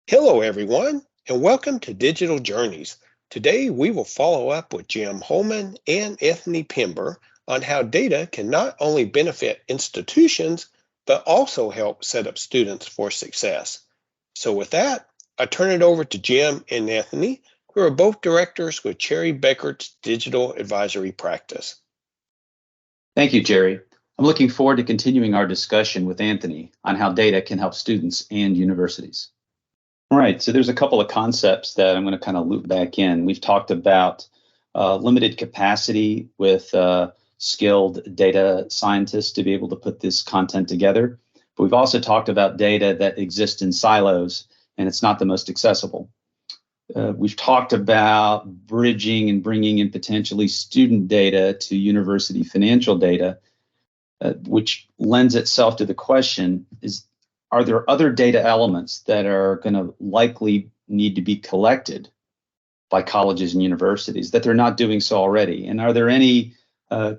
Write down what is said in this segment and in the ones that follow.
Hello, everyone, and welcome to Digital Journeys. Today, we will follow up with Jim Holman and Anthony Pember on how data can not only benefit institutions, but also help set up students for success. So, with that, I turn it over to Jim and Anthony, who are both directors with Cherry Bekaert's digital advisory practice. Thank you, Jerry. I'm looking forward to continuing our discussion with Anthony on how data can help students and universities. All right, so there's a couple of concepts that I'm going to kind of loop back in. We've talked about limited capacity with skilled data scientists to be able to put this content together. But we've also talked about data that exists in silos, and it's not the most accessible. We've talked about bridging and bringing in potentially student data to university financial data, which lends itself to the question are there other data elements that are going to likely need to be collected by colleges and universities that they're not doing so already? And are there any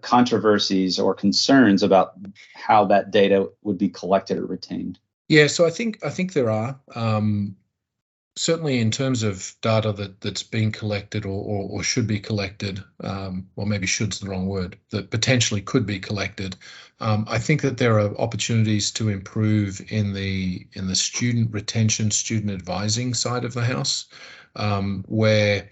controversies or concerns about how that data would be collected or retained? Yeah, so I think there are. Certainly in terms of data that's being collected or should be collected, or maybe should's the wrong word, that potentially could be collected. I think that there are opportunities to improve in the student retention, student advising side of the house, where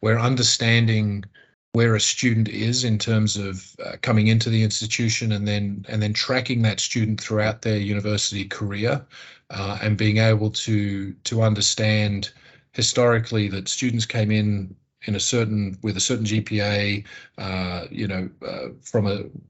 we're understanding where a student is in terms of coming into the institution and then tracking that student throughout their university career, and being able to understand historically that students came in with a certain GPA,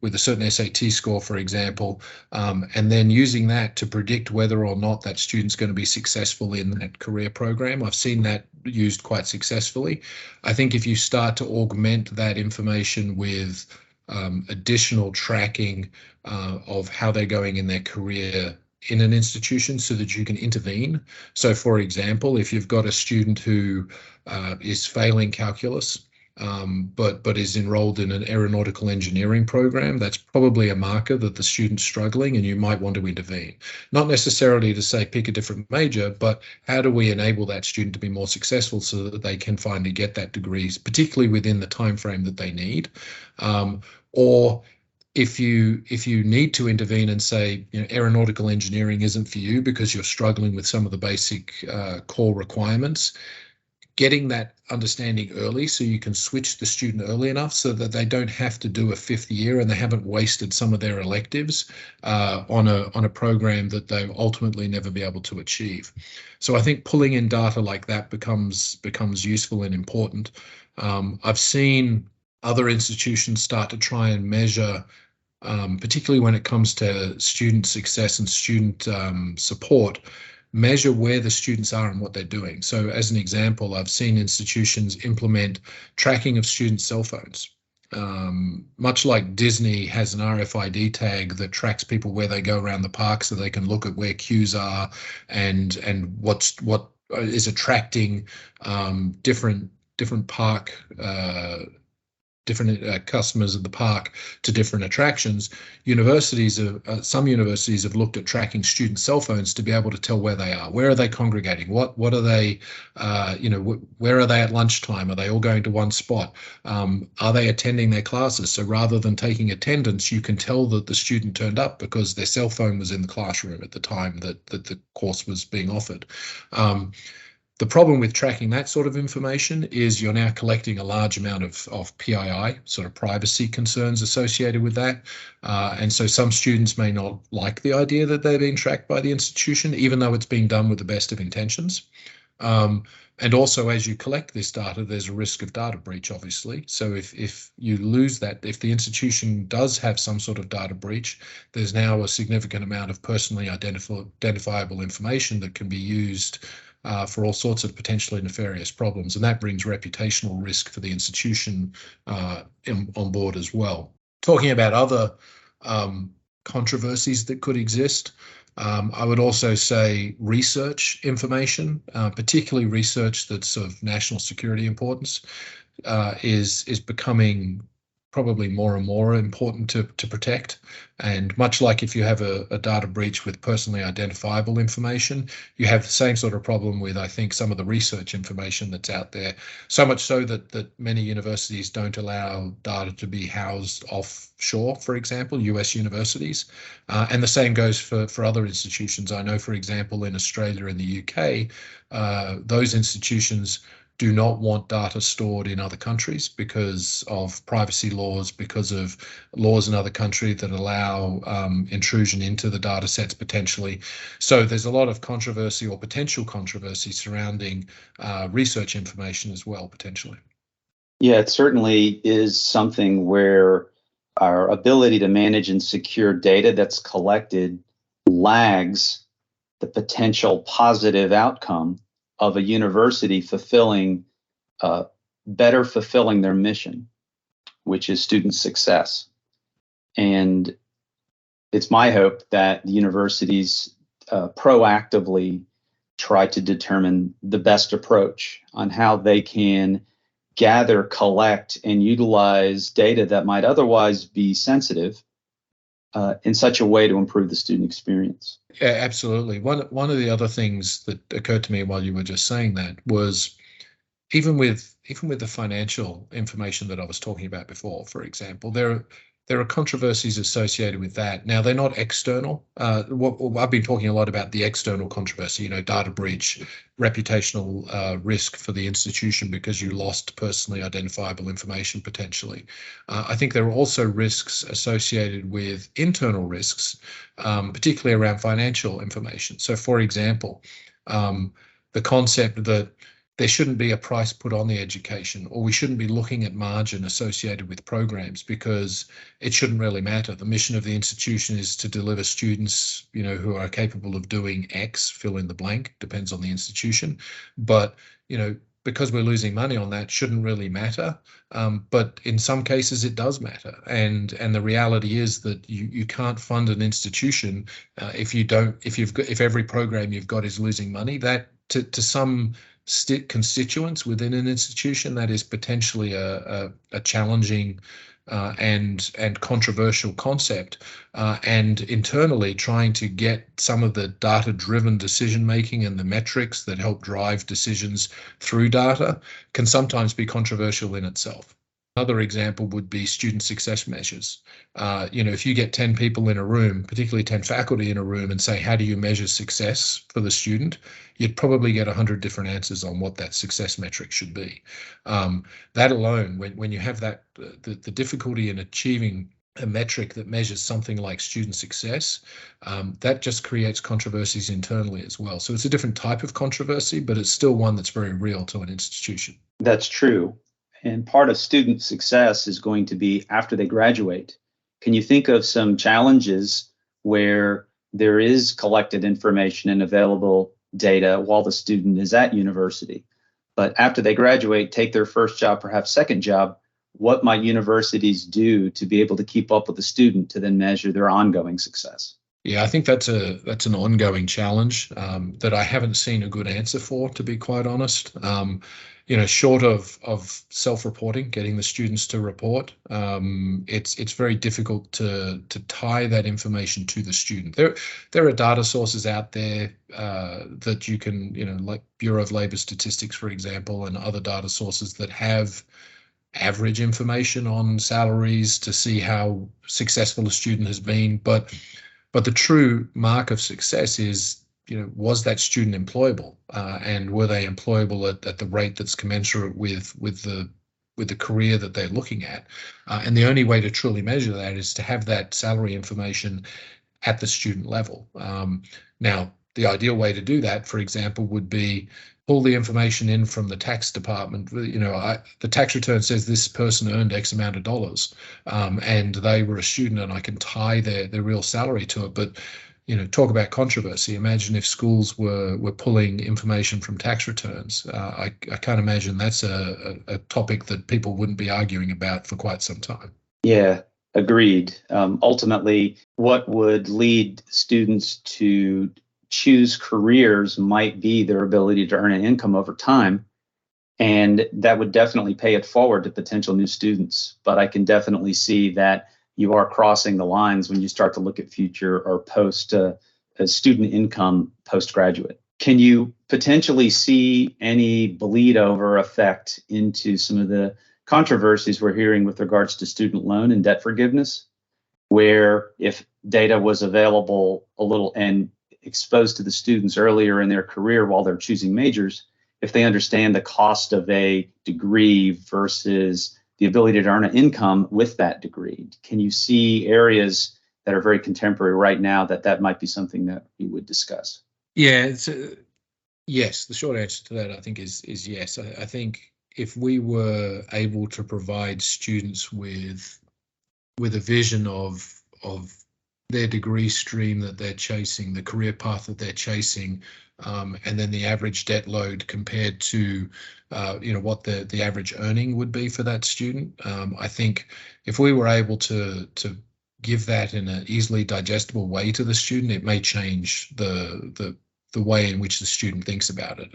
with a certain SAT score, for example, and then using that to predict whether or not that student's going to be successful in that career program. I've seen that used quite successfully. I think if you start to augment that information with additional tracking of how they're going in their career in an institution so that you can intervene. So for example, if you've got a student who is failing calculus, but is enrolled in an aeronautical engineering program, that's probably a marker that the student's struggling and you might want to intervene. Not necessarily to say pick a different major, but how do we enable that student to be more successful so that they can finally get that degree, particularly within the time frame that they need. Or if you need to intervene and say, aeronautical engineering isn't for you because you're struggling with some of the basic core requirements, getting that understanding early so you can switch the student early enough so that they don't have to do a fifth year and they haven't wasted some of their electives on a program that they'll ultimately never be able to achieve. So I think pulling in data like that becomes useful and important. I've seen other institutions start to try and measure, particularly when it comes to student success and student support, measure where the students are and what they're doing. So as an example, I've seen institutions implement tracking of student cell phones. Much like Disney has an RFID tag that tracks people where they go around the park so they can look at where queues are and what is attracting different park different customers at the park to different attractions. Some universities have looked at tracking student cell phones to be able to tell where they are. Where are they congregating? What are they, where are they at lunchtime? Are they all going to one spot? Are they attending their classes? So rather than taking attendance, you can tell that the student turned up because their cell phone was in the classroom at the time that the course was being offered. The problem with tracking that sort of information is you're now collecting a large amount of PII, sort of privacy concerns associated with that. And so some students may not like the idea that they're being tracked by the institution, even though it's being done with the best of intentions. And also, as you collect this data, there's a risk of data breach, obviously. So if you lose that, if the institution does have some sort of data breach, there's now a significant amount of personally identifiable information that can be used for all sorts of potentially nefarious problems. And that brings reputational risk for the institution on board as well. Talking about other controversies that could exist, I would also say research information, particularly research that's of national security importance, is becoming probably more and more important to protect. And much like if you have a data breach with personally identifiable information, you have the same sort of problem with, I think, some of the research information that's out there. So much so that many universities don't allow data to be housed offshore, for example, US universities. And the same goes for other institutions. I know, for example, in Australia and the UK, those institutions do not want data stored in other countries because of privacy laws, because of laws in other countries that allow intrusion into the data sets potentially. So there's a lot of controversy or potential controversy surrounding research information as well, potentially. Yeah, it certainly is something where our ability to manage and secure data that's collected lags the potential positive outcome of a university better fulfilling their mission, which is student success. And it's my hope that the universities proactively try to determine the best approach on how they can gather, collect, and utilize data that might otherwise be sensitive in such a way to improve the student experience. Yeah, absolutely. One of the other things that occurred to me while you were just saying that was even with the financial information that I was talking about before, for example, there are controversies associated with that. Now, they're not external. I've been talking a lot about the external controversy, data breach, reputational risk for the institution because you lost personally identifiable information potentially. I think there are also risks associated with internal risks, particularly around financial information. So, for example, the concept that there shouldn't be a price put on the education, or we shouldn't be looking at margin associated with programs because it shouldn't really matter. The mission of the institution is to deliver students, who are capable of doing X, fill in the blank, depends on the institution. But, because we're losing money on that shouldn't really matter. But in some cases it does matter. And the reality is that you can't fund an institution if every program you've got is losing money. That to some constituents within an institution, that is potentially a challenging and controversial concept, and internally trying to get some of the data-driven decision making and the metrics that help drive decisions through data can sometimes be controversial in itself. Another example would be student success measures. If you get 10 people in a room, particularly 10 faculty in a room, and say, how do you measure success for the student? You'd probably get 100 different answers on what that success metric should be. That alone, when you have that, the difficulty in achieving a metric that measures something like student success, that just creates controversies internally as well. So it's a different type of controversy, but it's still one that's very real to an institution. That's true. And part of student success is going to be after they graduate. Can you think of some challenges where there is collected information and available data while the student is at university, but after they graduate, take their first job, perhaps second job, what might universities do to be able to keep up with the student to then measure their ongoing success? Yeah, I think that's an ongoing challenge that I haven't seen a good answer for, to be quite honest. Short of self-reporting, getting the students to report, it's very difficult to tie that information to the student. There are data sources out there that you can, like Bureau of Labor Statistics, for example, and other data sources that have average information on salaries to see how successful a student has been. But the true mark of success is, was that student employable, and were they employable at the rate that's commensurate with the career that they're looking at? And the only way to truly measure that is to have that salary information at the student level. Now, the ideal way to do that, for example, would be pull the information in from the tax department. The tax return says this person earned X amount of dollars, and they were a student, and I can tie their real salary to it. But talk about controversy. Imagine if schools were pulling information from tax returns. I can't imagine that's a topic that people wouldn't be arguing about for quite some time. Yeah, agreed. Ultimately, what would lead students to choose careers might be their ability to earn an income over time. And that would definitely pay it forward to potential new students. But I can definitely see that you are crossing the lines when you start to look at future or post student income postgraduate. Can you potentially see any bleed over effect into some of the controversies we're hearing with regards to student loan and debt forgiveness, where if data was available a little and exposed to the students earlier in their career while they're choosing majors, if they understand the cost of a degree versus the ability to earn an income with that degree, can you see areas that are very contemporary right now that might be something that we would discuss? Yeah, yes. The short answer to that, I think, is yes. I think if we were able to provide students with a vision of their degree stream that they're chasing, the career path that they're chasing, and then the average debt load compared to what the average earning would be for that student, I think if we were able to give that in an easily digestible way to the student, it may change the way in which the student thinks about it.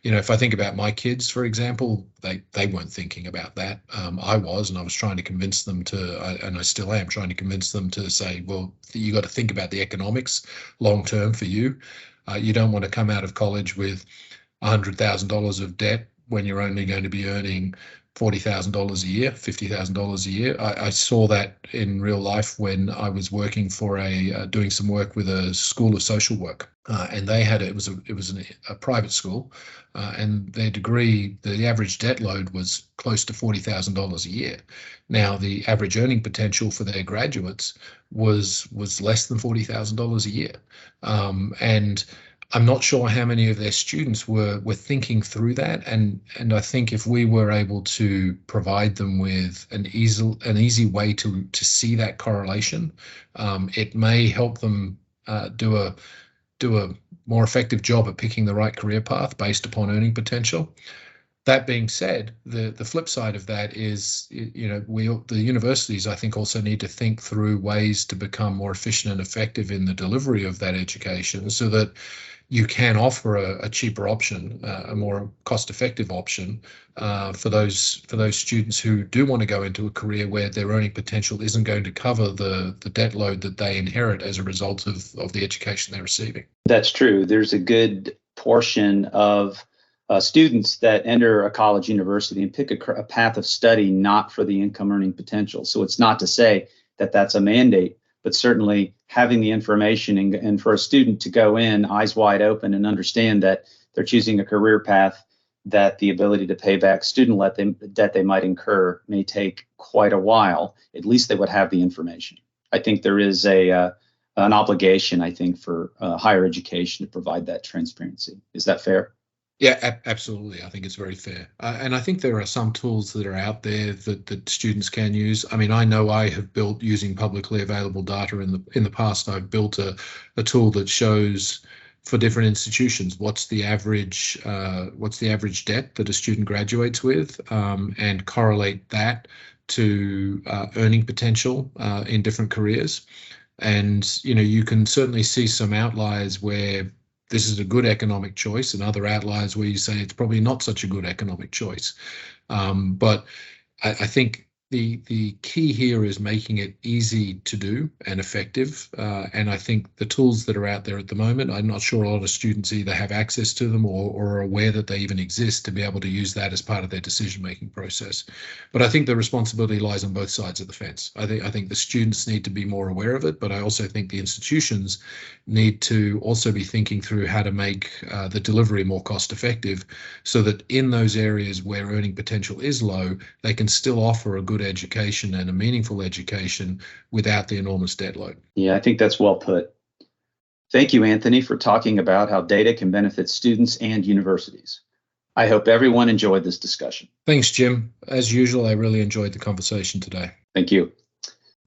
If I think about my kids, for example, they weren't thinking about that. I was trying to convince them and I still am trying to convince them to say, well, you got to think about the economics long term for you. You don't want to come out of college with $100,000 of debt when you're only going to be earning $40,000 a year, $50,000 a year. I saw that in real life when I was working for doing some work with a school of social work, and they had it was a private school, and their degree, the average debt load was close to $40,000 a year. Now the average earning potential for their graduates was less than $40,000 a year, and I'm not sure how many of their students were thinking through that, and I think if we were able to provide them with an easy way to see that correlation, it may help them do a more effective job at picking the right career path based upon earning potential. That being said, the flip side of that is, the universities, I think, also need to think through ways to become more efficient and effective in the delivery of that education, so that you can offer a cheaper option, a more cost-effective option for those students who do want to go into a career where their earning potential isn't going to cover the debt load that they inherit as a result of the education they're receiving. That's true. There's a good portion of students that enter a college university and pick a path of study not for the income earning potential. So it's not to say that that's a mandate, but certainly having the information and for a student to go in eyes wide open and understand that they're choosing a career path that the ability to pay back student debt they might incur may take quite a while, at least they would have the information. I think there is an obligation, I think, for higher education to provide that transparency. Is that fair? Yeah, absolutely. I think it's very fair. And I think there are some tools that are out there that students can use. I mean, I know I have built, using publicly available data in the past, I've built a tool that shows for different institutions what's the average debt that a student graduates with, and correlate that to earning potential in different careers. And you can certainly see some outliers where this is a good economic choice, and other outliers where you say it's probably not such a good economic choice. But I think the key here is making it easy to do and effective. And I think the tools that are out there at the moment, I'm not sure a lot of students either have access to them or are aware that they even exist to be able to use that as part of their decision-making process. But I think the responsibility lies on both sides of the fence. I think the students need to be more aware of it, but I also think the institutions need to also be thinking through how to make the delivery more cost-effective, so that in those areas where earning potential is low, they can still offer a good education and a meaningful education without the enormous debt load. Yeah, I think that's well put. Thank you, Anthony, for talking about how data can benefit students and universities. I hope everyone enjoyed this discussion. Thanks, Jim. As usual, I really enjoyed the conversation today. Thank you.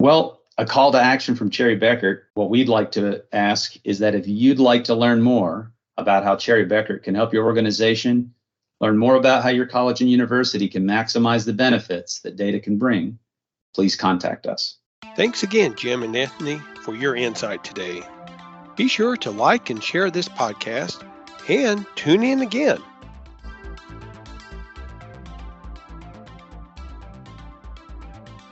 Well, a call to action from Cherry Bekaert. What we'd like to ask is that if you'd like to learn more about how Cherry Bekaert can help your organization, learn more about how your college and university can maximize the benefits that data can bring, please contact us. Thanks again, Jim and Anthony, for your insight today. Be sure to like and share this podcast and tune in again